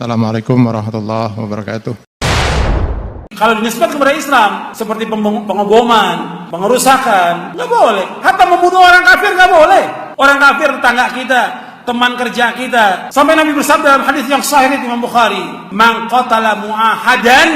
Assalamualaikum warahmatullahi wabarakatuh. Kalau dinisbat kepada Islam seperti pengeboman, pengerusakan, nggak boleh. Hatta membunuh orang kafir nggak boleh. Orang kafir tetangga kita, teman kerja kita. Sampai Nabi bersabda dalam hadis yang sahih Imam Bukhari, "Man qatala mu'ahadan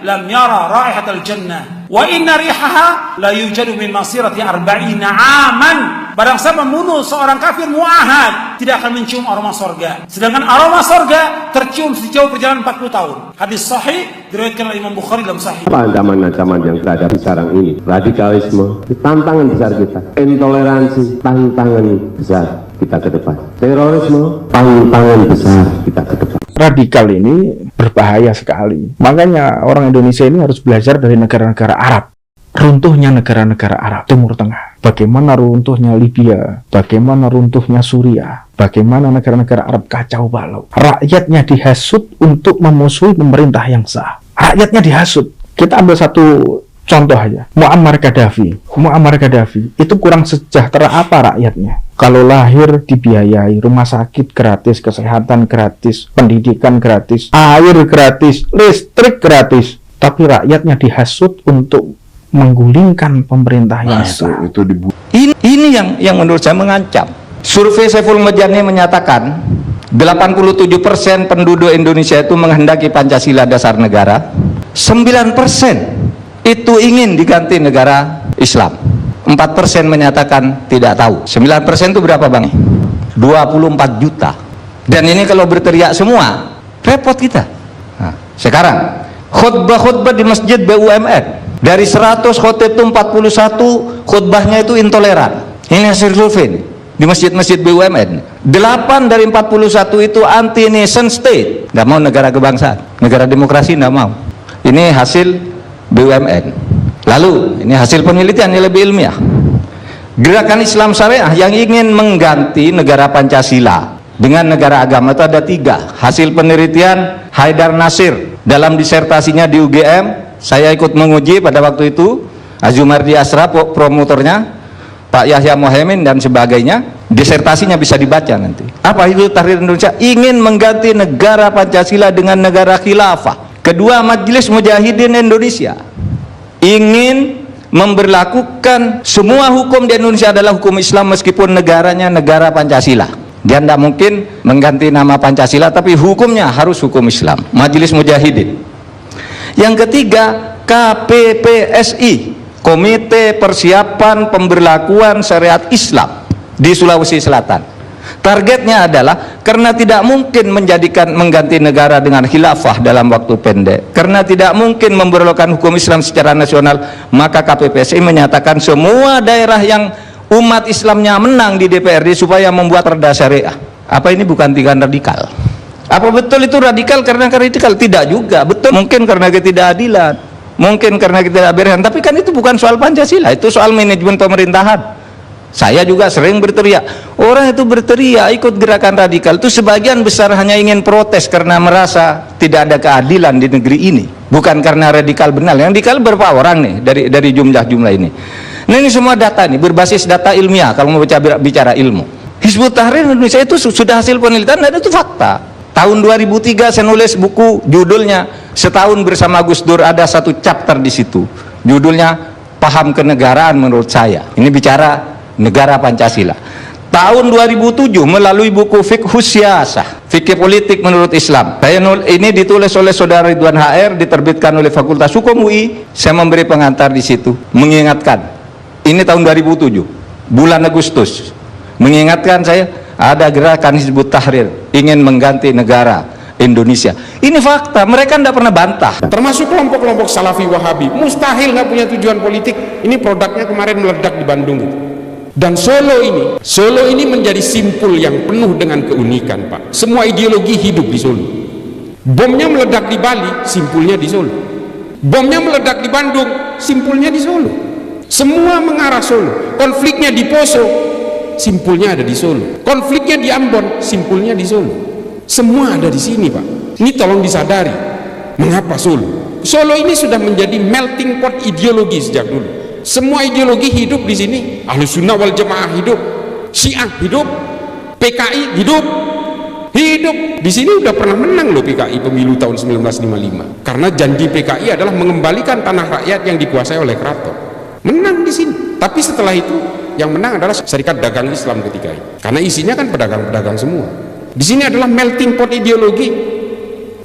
lam yara raihatal jannah wa inna rihaha la yujadu min masirati 40 aman." Barang siapa membunuh seorang kafir mu'ahad, tidak akan mencium aroma surga. Sedangkan aroma surga tercium sejauh perjalanan 40 tahun. Hadis sahih diriwayatkan oleh Imam Bukhari dalam sahih. Apa ancaman-ancaman yang terhadap sekarang ini? Radikalisme, tantangan besar kita. Intoleransi, tantangan besar kita ke depan. Terorisme, tantangan besar kita ke depan. Radikal ini berbahaya sekali. Makanya orang Indonesia ini harus belajar dari negara-negara Arab. Runtuhnya negara-negara Arab Timur Tengah, bagaimana runtuhnya Libya, bagaimana runtuhnya Suriah, bagaimana negara-negara Arab kacau balau. Rakyatnya dihasut untuk memusuhi pemerintah yang sah. Rakyatnya dihasut. Kita ambil satu contoh aja, Muammar Gaddafi. Muammar Gaddafi itu kurang sejahtera apa rakyatnya? Kalau lahir dibiayai, rumah sakit gratis, kesehatan gratis, pendidikan gratis, air gratis, listrik gratis, tapi rakyatnya dihasut untuk menggulingkan pemerintah yang sah. Ini yang menurut saya mengancam. Survei Saiful Mujani menyatakan 87% penduduk Indonesia itu menghendaki Pancasila dasar negara. 9% itu ingin diganti negara Islam. 4% menyatakan tidak tahu. 9% itu berapa Bang? 24 juta. Dan ini kalau berteriak semua, repot kita. Nah, sekarang khutbah-khutbah di masjid BUMN, dari 100 khotib itu 41 khutbahnya itu intoleran. Ini hasil survei di masjid-masjid BUMN. 8 dari 41 itu anti nation state, nggak mau negara kebangsaan, negara demokrasi nggak mau. Ini hasil BUMN. Lalu ini hasil penelitian yang lebih ilmiah. Gerakan Islam Syariah yang ingin mengganti negara Pancasila dengan negara agama itu ada 3. Hasil penelitian Haidar Nasir dalam disertasinya di UGM. Saya ikut menguji pada waktu itu, Azumardi Asra promotornya, Pak Yahya Mohemin dan sebagainya. Disertasinya bisa dibaca nanti. Apa itu Tahrir Indonesia? Ingin mengganti negara Pancasila dengan negara khilafah. Kedua, Majelis Mujahidin Indonesia ingin memberlakukan semua hukum di Indonesia adalah hukum Islam meskipun negaranya negara Pancasila. Dia tidak mungkin mengganti nama Pancasila, tapi hukumnya harus hukum Islam. Majelis Mujahidin. Yang ketiga, KPPSI, Komite Persiapan Pemberlakuan Syariat Islam di Sulawesi Selatan. Targetnya adalah karena tidak mungkin mengganti negara dengan khilafah dalam waktu pendek, karena tidak mungkin memberlakukan hukum Islam secara nasional, maka KPPSI menyatakan semua daerah yang umat Islamnya menang di DPRD supaya membuat perda syariah. Apa ini bukan tindakan radikal? Apa betul itu radikal karena radikal? Tidak juga. Betul mungkin karena ketidakadilan, mungkin karena ketidakberesan, tapi kan itu bukan soal Pancasila, itu soal manajemen pemerintahan. Saya juga sering berteriak, orang itu berteriak ikut gerakan radikal itu sebagian besar hanya ingin protes karena merasa tidak ada keadilan di negeri ini, bukan karena radikal benar. Yang radikal berapa orang nih dari jumlah ini. Nah, ini semua data nih, berbasis data ilmiah. Kalau mau bicara ilmu, Hizbut Tahrir Indonesia itu sudah hasil penelitian dan itu fakta. Tahun 2003 saya nulis buku, judulnya Setahun Bersama Gus Dur, ada satu chapter di situ, judulnya Paham Kenegaraan Menurut Saya. Ini bicara negara Pancasila. Tahun 2007 melalui buku Fiqhus Siyasah, fikih politik menurut Islam. Ini ditulis oleh Saudara Ridwan HR, diterbitkan oleh Fakultas Hukum UI. Saya memberi pengantar di situ, mengingatkan. Ini tahun 2007, bulan Agustus. Mengingatkan saya, ada gerakan Hizbut Tahrir ingin mengganti negara Indonesia. Ini fakta, mereka tidak pernah bantah. Termasuk kelompok-kelompok Salafi Wahabi, mustahil nggak punya tujuan politik. Ini produknya kemarin meledak di Bandung. Dan Solo ini menjadi simpul yang penuh dengan keunikan, Pak. Semua ideologi hidup di Solo. Bomnya meledak di Bali, simpulnya di Solo. Bomnya meledak di Bandung, simpulnya di Solo. Semua mengarah Solo. Konfliknya di Poso, simpulnya ada di Solo. Konfliknya di Ambon, simpulnya di Solo. Semua ada di sini, Pak. Ini tolong disadari. Mengapa Solo? Solo ini sudah menjadi melting pot ideologi sejak dulu. Semua ideologi hidup di sini. Ahlus Sunnah wal Jamaah hidup, Syiah hidup, PKI hidup, Hidup. Di sini udah pernah menang loh PKI pemilu tahun 1955. Karena janji PKI adalah mengembalikan tanah rakyat yang dikuasai oleh keraton. Menang di sini. Tapi setelah itu yang menang adalah Serikat Dagang Islam ketika itu. Karena isinya kan pedagang-pedagang semua. Di sini adalah melting pot ideologi.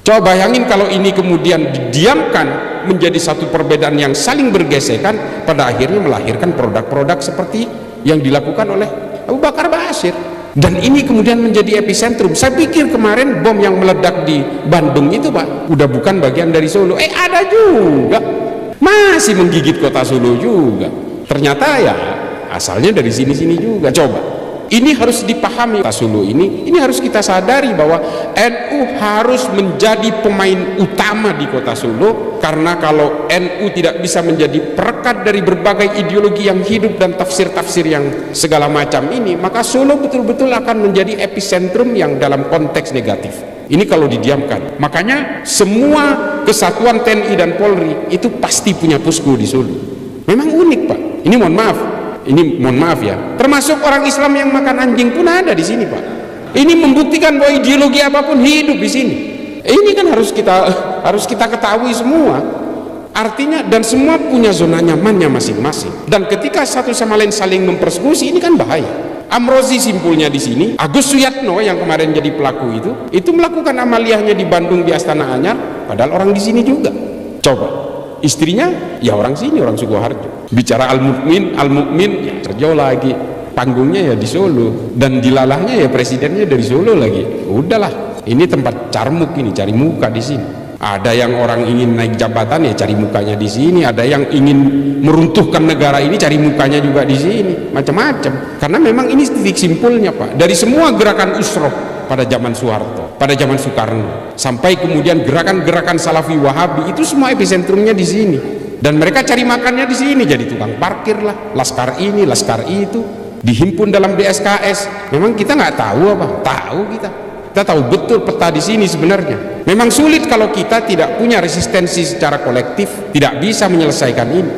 Coba bayangin kalau ini kemudian didiamkan menjadi satu perbedaan yang saling bergesekan, pada akhirnya melahirkan produk-produk seperti yang dilakukan oleh Abu Bakar Ba'asyir. Dan ini kemudian menjadi epicentrum. Saya pikir kemarin bom yang meledak di Bandung itu Pak, udah bukan bagian dari Solo. Ada juga, masih menggigit kota Solo juga. Ternyata ya asalnya dari sini-sini juga. Coba, ini harus dipahami. Kota Solo ini harus kita sadari bahwa NU harus menjadi pemain utama di kota Solo. Karena kalau NU tidak bisa menjadi perekat dari berbagai ideologi yang hidup dan tafsir-tafsir yang segala macam ini, maka Solo betul-betul akan menjadi epicentrum yang dalam konteks negatif. Ini kalau didiamkan. Makanya semua kesatuan TNI dan Polri itu pasti punya posko di Solo. Memang unik Pak. Ini mohon maaf ya, termasuk orang Islam yang makan anjing pun ada di sini Pak. Ini membuktikan bahwa ideologi apapun hidup di sini. Ini kan harus kita ketahui semua. Artinya, dan semua punya zona nyamannya masing-masing. Dan ketika satu sama lain saling mempersekusi, ini kan bahaya. Amrozi simpulnya di sini, Agus Suyatno yang kemarin jadi pelaku itu melakukan amaliyahnya di Bandung di Astana Anyar, padahal orang di sini juga. Coba, istrinya ya orang sini, orang Sukoharjo. Bicara al-mukmin ya Serjo lagi, panggungnya ya di Solo, dan dilalahnya ya presidennya dari Solo lagi. Udahlah, ini tempat carmuk, ini cari muka di sini. Ada yang orang ingin naik jabatan ya cari mukanya di sini, ada yang ingin meruntuhkan negara ini cari mukanya juga di sini, macam-macam. Karena memang ini titik simpulnya Pak. Dari semua gerakan usroh pada zaman Soeharto, pada zaman Soekarno, sampai kemudian gerakan-gerakan Salafi Wahabi, itu semua epicentrumnya di sini. Dan mereka cari makannya di sini, jadi tukang parkir lah, laskar ini, laskar itu, dihimpun dalam DSKS. Memang kita nggak tahu apa? Tahu kita. Kita tahu betul peta di sini sebenarnya. Memang sulit kalau kita tidak punya resistensi secara kolektif, tidak bisa menyelesaikan ini.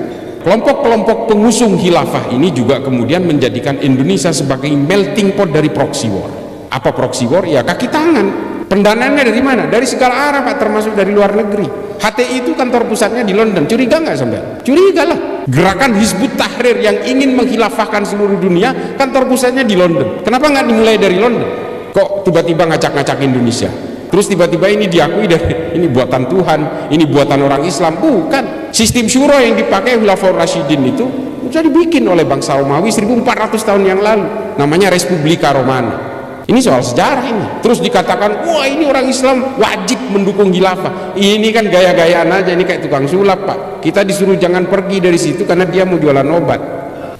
Kelompok-kelompok pengusung khilafah ini juga kemudian menjadikan Indonesia sebagai melting pot dari proxy war. Apa proxy war? Ya kaki tangan. Pendanaannya dari mana? Dari segala arah Pak, termasuk dari luar negeri. HTI itu kantor pusatnya di London. Curiga nggak sampai? Curiga lah. Gerakan Hizbut Tahrir yang ingin menghilafahkan seluruh dunia, kantor pusatnya di London. Kenapa nggak dimulai dari London? Kok tiba-tiba ngacak-ngacak Indonesia? Terus tiba-tiba ini diakui dari ini buatan Tuhan, ini buatan orang Islam. Bukan. Sistem syuro yang dipakai Khulafaur Rasyidin itu sudah dibikin oleh bangsa Romawi 1400 tahun yang lalu. Namanya Respublika Romana. Ini soal sejarah ini. Terus dikatakan, wah ini orang Islam wajib mendukung khilafah. Ini kan gaya-gayaan aja, ini kayak tukang sulap Pak. Kita disuruh jangan pergi dari situ karena dia mau jualan obat.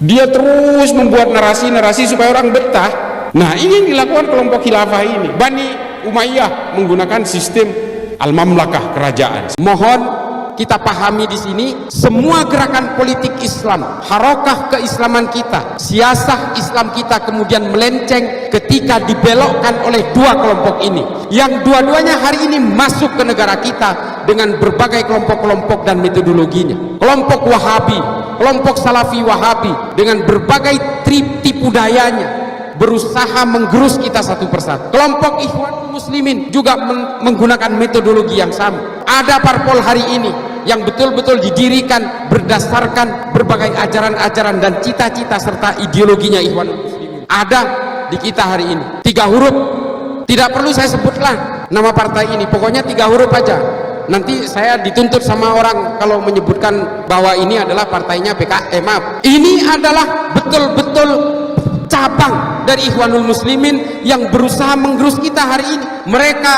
Dia terus membuat narasi-narasi supaya orang betah. Nah ini yang dilakukan kelompok khilafah ini. Bani Umayyah menggunakan sistem al-mamlakah, kerajaan. Mohon kita pahami di sini, semua gerakan politik Islam, harokah keislaman kita, siasah Islam kita kemudian melenceng ketika dibelokkan oleh dua kelompok ini, yang dua-duanya hari ini masuk ke negara kita dengan berbagai kelompok-kelompok dan metodologinya. Kelompok Wahabi, kelompok Salafi Wahabi dengan berbagai tipu dayanya berusaha menggerus kita satu persatu. Kelompok Ikhwanul Muslimin juga menggunakan metodologi yang sama. Ada parpol hari ini yang betul-betul didirikan berdasarkan berbagai ajaran-ajaran dan cita-cita serta ideologinya Ikhwanul Muslimin. Ada di kita hari ini. 3 huruf. Tidak perlu saya sebutlah nama partai ini. Pokoknya 3 huruf aja. Nanti saya dituntut sama orang kalau menyebutkan bahwa ini adalah partainya PKM. Ini adalah betul-betul cabang dari Ikhwanul Muslimin yang berusaha menggerus kita hari ini. Mereka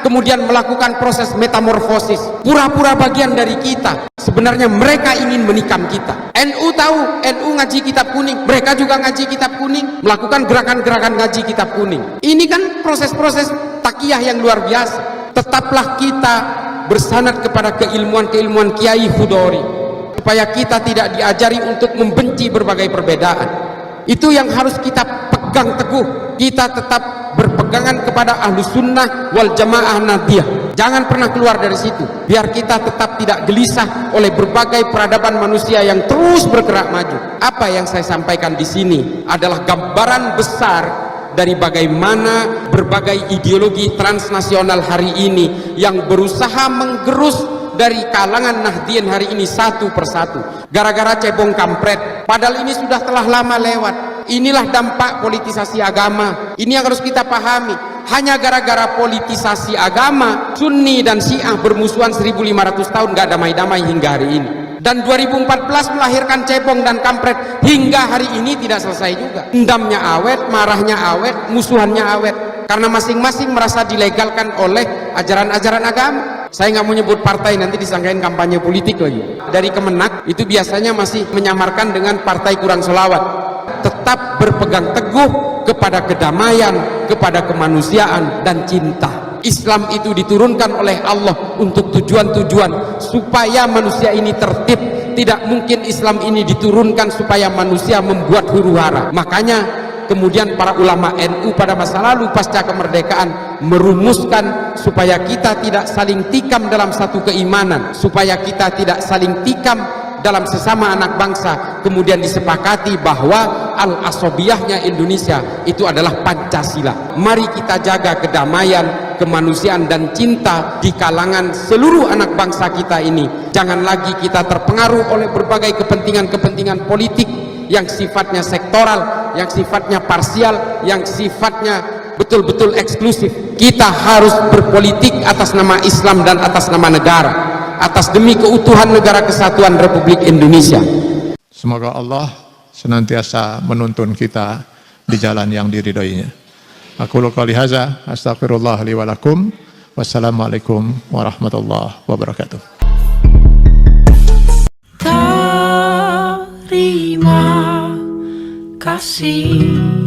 kemudian melakukan proses metamorfosis, pura-pura bagian dari kita. Sebenarnya mereka ingin menikam kita. NU tahu, NU ngaji kitab kuning, mereka juga ngaji kitab kuning, melakukan gerakan-gerakan ngaji kitab kuning. Ini kan proses-proses takiyah yang luar biasa. Tetaplah kita bersanad kepada keilmuan-keilmuan Kiai Khudori, supaya kita tidak diajari untuk membenci berbagai perbedaan. Itu yang harus kita pegang teguh. Kita tetap berpegangan kepada Ahlus Sunnah wal Jamaah Nadiyah. Jangan pernah keluar dari situ. Biar kita tetap tidak gelisah oleh berbagai peradaban manusia yang terus bergerak maju. Apa yang saya sampaikan di sini adalah gambaran besar dari bagaimana berbagai ideologi transnasional hari ini yang berusaha menggerus dari kalangan Nahdien hari ini satu persatu gara-gara cebong kampret, padahal ini sudah telah lama lewat. Inilah dampak politisasi agama, ini yang harus kita pahami. Hanya gara-gara politisasi agama, Sunni dan Syiah bermusuhan 1500 tahun gak damai-damai hingga hari ini, dan 2014 melahirkan cebong dan kampret hingga hari ini tidak selesai juga. Dendamnya awet, marahnya awet, musuhannya awet, karena masing-masing merasa dilegalkan oleh ajaran-ajaran agama. Saya nggak mau nyebut partai, nanti disangkain kampanye politik lagi. Dari Kemenak itu biasanya masih menyamarkan dengan partai kurang selawat. Tetap berpegang teguh kepada kedamaian, kepada kemanusiaan dan cinta. Islam itu diturunkan oleh Allah untuk tujuan-tujuan supaya manusia ini tertib. Tidak mungkin Islam ini diturunkan supaya manusia membuat huru-hara. Makanya kemudian para ulama NU pada masa lalu pasca kemerdekaan merumuskan supaya kita tidak saling tikam dalam satu keimanan, supaya kita tidak saling tikam dalam sesama anak bangsa. Kemudian disepakati bahwa al-asobiyahnya Indonesia itu adalah Pancasila. Mari kita jaga kedamaian, kemanusiaan dan cinta di kalangan seluruh anak bangsa kita ini. Jangan lagi kita terpengaruh oleh berbagai kepentingan-kepentingan politik yang sifatnya sektoral, yang sifatnya parsial, yang sifatnya betul-betul eksklusif. Kita harus berpolitik atas nama Islam dan atas nama negara, atas demi keutuhan negara kesatuan Republik Indonesia. Semoga Allah senantiasa menuntun kita di jalan yang diridhoinya. Aku qouli hadza, astaghfirullah li wa lakum. Wassalamualaikum warahmatullahi wabarakatuh. Terima kasih.